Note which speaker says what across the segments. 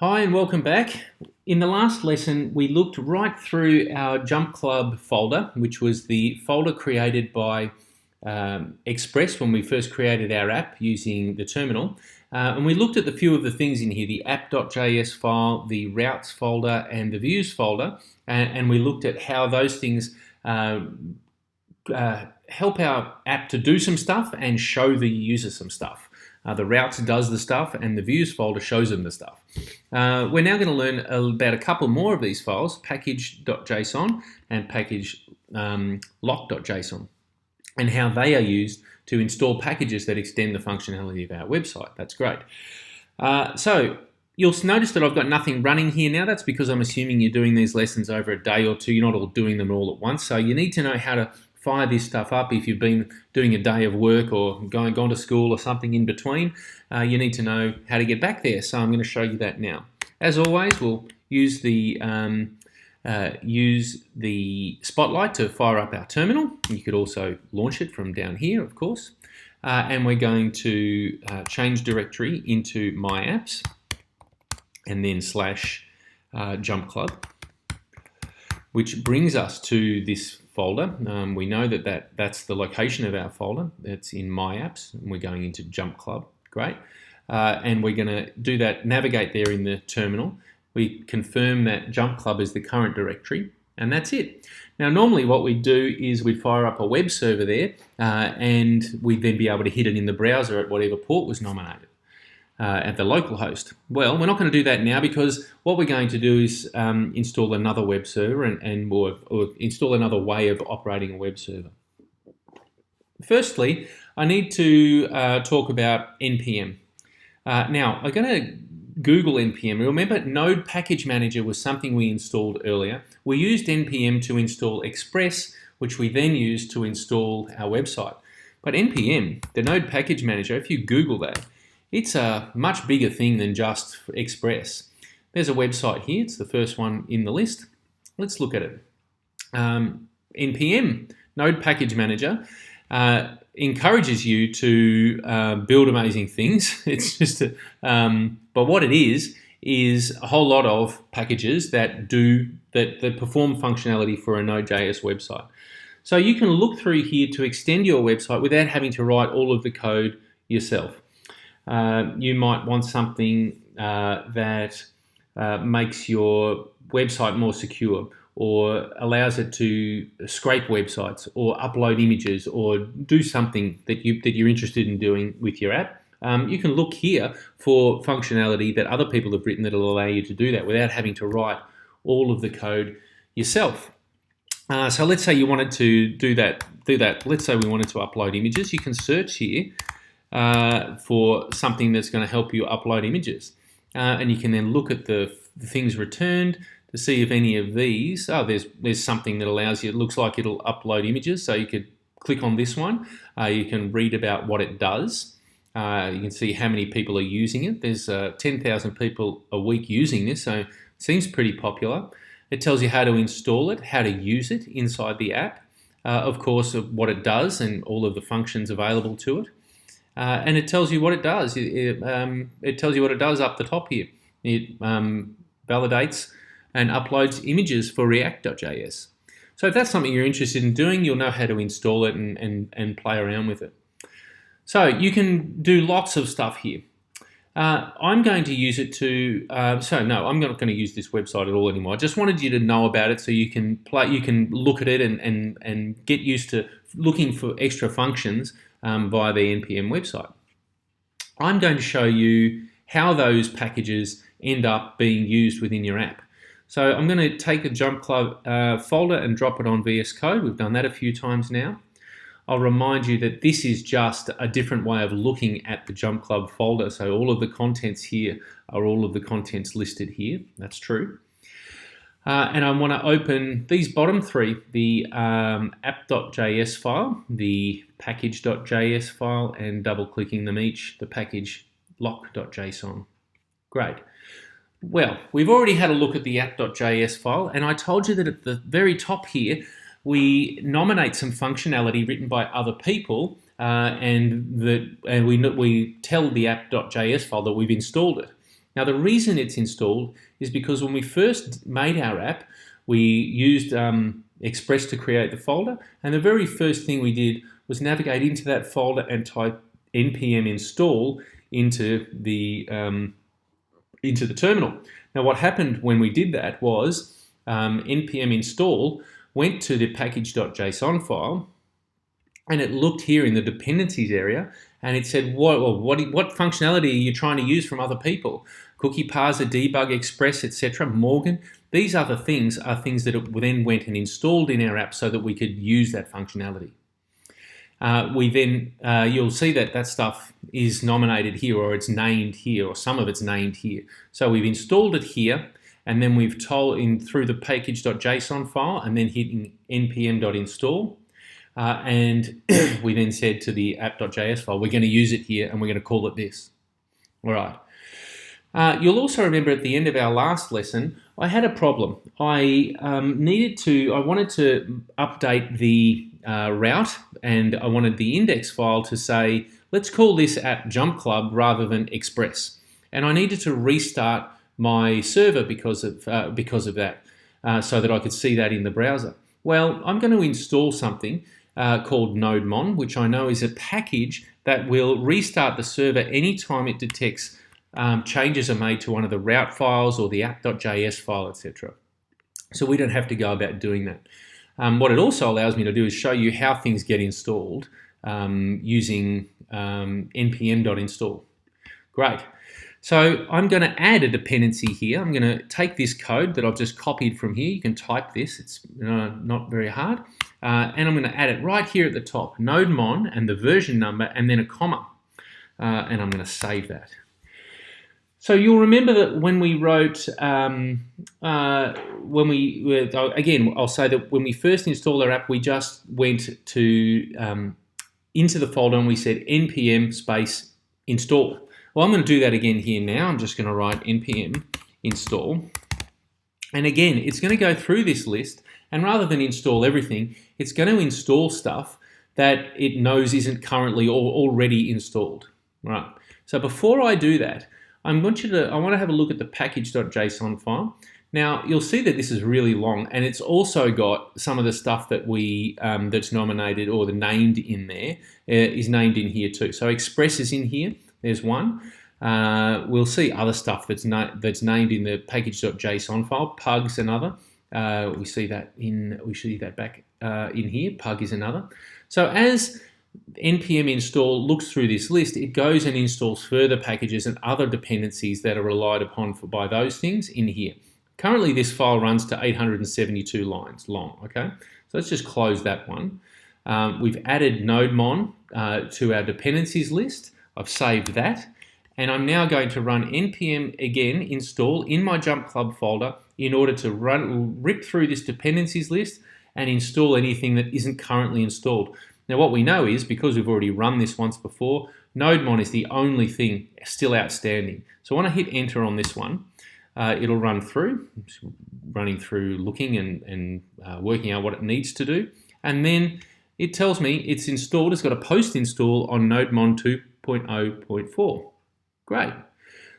Speaker 1: Hi and welcome back. In the last lesson, we looked right through our Jump Club folder, which was the folder created by Express when we first created our app using the terminal. And we looked at a few of the things in here, the app.js file, the routes folder, and the views folder. And we looked at how those things help our app to do some stuff and show the user some stuff. The routes does the stuff and the views folder shows them the stuff. We're now going to learn about a couple more of these files, package.json and package lock.json, and how they are used to install packages that extend the functionality of our website. That's great. So you'll notice that I've got nothing running here now. That's because I'm assuming you're doing these lessons over a day or two. You're not all doing them all at once. So you need to know how to fire this stuff up. If you've been doing a day of work or gone to school or something in between, you need to know how to get back there. So I'm going to show you that now. As always, we'll use the Spotlight to fire up our terminal. You could also launch it from down here, of course. And we're going to change directory into My Apps and then / Jump Club, which brings us to this folder. We know that's the location of our folder. That's in My Apps, and we're going into Jump Club. Great. And we're going to do that, navigate there in the terminal. We confirm that Jump Club is the current directory, and that's it. Now, normally what we do is we'd fire up a web server there, and we'd then be able to hit it in the browser at whatever port was nominated. At the local host. Well, we're not going to do that now because what we're going to do is install another web server or install another way of operating a web server. Firstly, I need to talk about NPM. Now, I'm going to Google NPM. Remember, Node Package Manager was something we installed earlier. We used NPM to install Express, which we then used to install our website. But NPM, the Node Package Manager, if you Google that, it's a much bigger thing than just Express. There's a website here. It's the first one in the list. Let's look at it. NPM, Node Package Manager, encourages you to build amazing things. It's just, but what it is a whole lot of packages that perform functionality for a Node.js website. So you can look through here to extend your website without having to write all of the code yourself. You might want something that makes your website more secure or allows it to scrape websites or upload images or do something that you're interested in doing with your app. You can look here for functionality that other people have written that will allow you to do that without having to write all of the code yourself. So let's say you wanted to do that. Let's say we wanted to upload images. You can search here for something that's going to help you upload images. And you can then look at the things returned to see if any of these, there's something that allows you, it looks like it'll upload images, so you could click on this one. You can read about what it does. You can see how many people are using it. There's 10,000 people a week using this, so it seems pretty popular. It tells you how to install it, how to use it inside the app, of course, of what it does and all of the functions available to it. And it tells you what it does. It tells you what it does up the top here. It validates and uploads images for React.js. So if that's something you're interested in doing, you'll know how to install it and play around with it. So you can do lots of stuff here. I'm going to use it to, I'm not going to use this website at all anymore. I just wanted you to know about it so you can look at it and get used to looking for extra functions via the NPM website. I'm going to show you how those packages end up being used within your app. So I'm going to take a Jump Club folder and drop it on VS Code. We've done that a few times now. I'll remind you that this is just a different way of looking at the Jump Club folder. So all of the contents here are all of the contents listed here. That's true. And I want to open these bottom three, the app.js file, the package.js file, and double-clicking them each, the package lock.json. Great. Well, we've already had a look at the app.js file, and I told you that at the very top here, we nominate some functionality written by other people, and we tell the app.js file that we've installed it. Now, the reason it's installed is because when we first made our app, we used Express to create the folder, and the very first thing we did was navigate into that folder and type npm install into the terminal. Now, what happened when we did that was npm install went to the package.json file, and it looked here in the dependencies area, and it said, what functionality are you trying to use from other people? Cookie parser, debug, express, etc. Morgan. These other things are things that then went and installed in our app so that we could use that functionality. You'll see that stuff is nominated here, or it's named here, or some of it's named here. So we've installed it here, and then we've told through the package.json file, and then hitting npm.install. And we then said to the app.js file, we're going to use it here, and we're going to call it this. All right. You'll also remember at the end of our last lesson, I had a problem. I wanted to update the route, and I wanted the index file to say, let's call this app Jump Club rather than Express. And I needed to restart my server because of that, so that I could see that in the browser. Well, I'm going to install something called Nodemon, which I know is a package that will restart the server anytime it detects changes are made to one of the route files or the app.js file, etc. So we don't have to go about doing that. What it also allows me to do is show you how things get installed using npm.install. Great. So I'm going to add a dependency here. I'm going to take this code that I've just copied from here. You can type this. It's not very hard. And I'm going to add it right here at the top. Nodemon and the version number and then a comma. And I'm going to save that. So you'll remember that when we wrote, again, I'll say that when we first installed our app, we just went to into the folder and we said npm space install. Well, I'm going to do that again here now. I'm just going to write npm install. And again, it's going to go through this list, and rather than install everything, it's going to install stuff that it knows isn't currently or already installed. Right. So before I do that, I want to have a look at the package.json file. Now, you'll see that this is really long, and it's also got some of the stuff that that's nominated or the named in there is named in here too. So Express is in here. There's one. We'll see other stuff that's named in the package.json file. Pug's another. We see that back in here. Pug is another. So as npm install looks through this list, it goes and installs further packages and other dependencies that are relied upon by those things in here. Currently, this file runs to 872 lines long. Okay, so let's just close that one. We've added Nodemon to our dependencies list. I've saved that, and I'm now going to run npm again install in my Jump Club folder in order to rip through this dependencies list and install anything that isn't currently installed. Now, what we know is, because we've already run this once before, Nodemon is the only thing still outstanding. So when I hit enter on this one, it'll run through, running through, looking and working out what it needs to do, and then it tells me it's installed. It's got a post install on Nodemon 2.0.4. Great.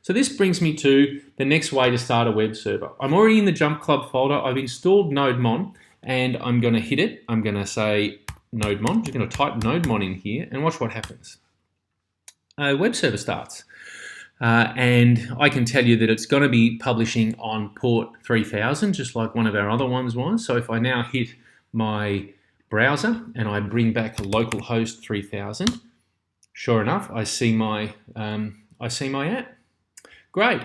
Speaker 1: So this brings me to the next way to start a web server. I'm already in the Jump Club folder. I've installed Nodemon, and I'm going to hit it. I'm going to say Nodemon. I'm just going to type Nodemon in here and watch what happens. A web server starts. And I can tell you that it's going to be publishing on port 3000, just like one of our other ones was. So if I now hit my browser and I bring back localhost 3000, sure enough, I see my app. Great.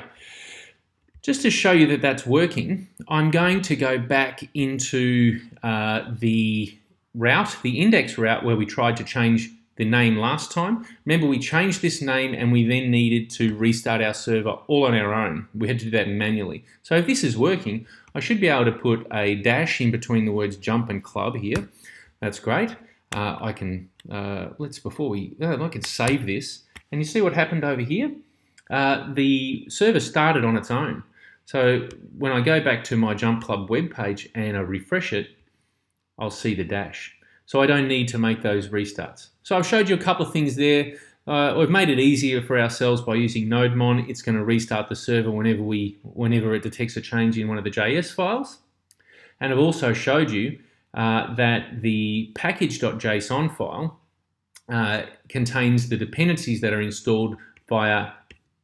Speaker 1: Just to show you that that's working, I'm going to go back into the route, the index route, where we tried to change the name last time. Remember, we changed this name and we then needed to restart our server all on our own. We had to do that manually. So if this is working, I should be able to put a dash in between the words jump and club here. That's great. I can save this, and you see what happened over here. The server started on its own. So when I go back to my Jump Club web page and I refresh it, I'll see the dash. So I don't need to make those restarts. So I've showed you a couple of things there. we've made it easier for ourselves by using Nodemon. It's going to restart the server whenever it detects a change in one of the JS files. And I've also showed you that the package.json file contains the dependencies that are installed via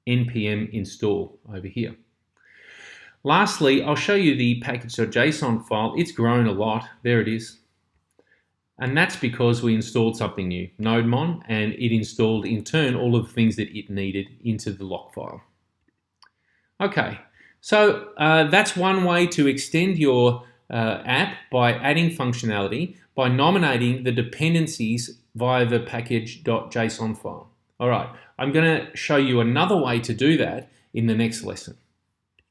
Speaker 1: npm install over here. Lastly, I'll show you the package.json file. It's grown a lot. There it is. And that's because we installed something new, Nodemon, and it installed in turn all of the things that it needed into the lock file. Okay, so that's one way to extend your app by adding functionality, by nominating the dependencies via the package.json file. All right, I'm going to show you another way to do that in the next lesson.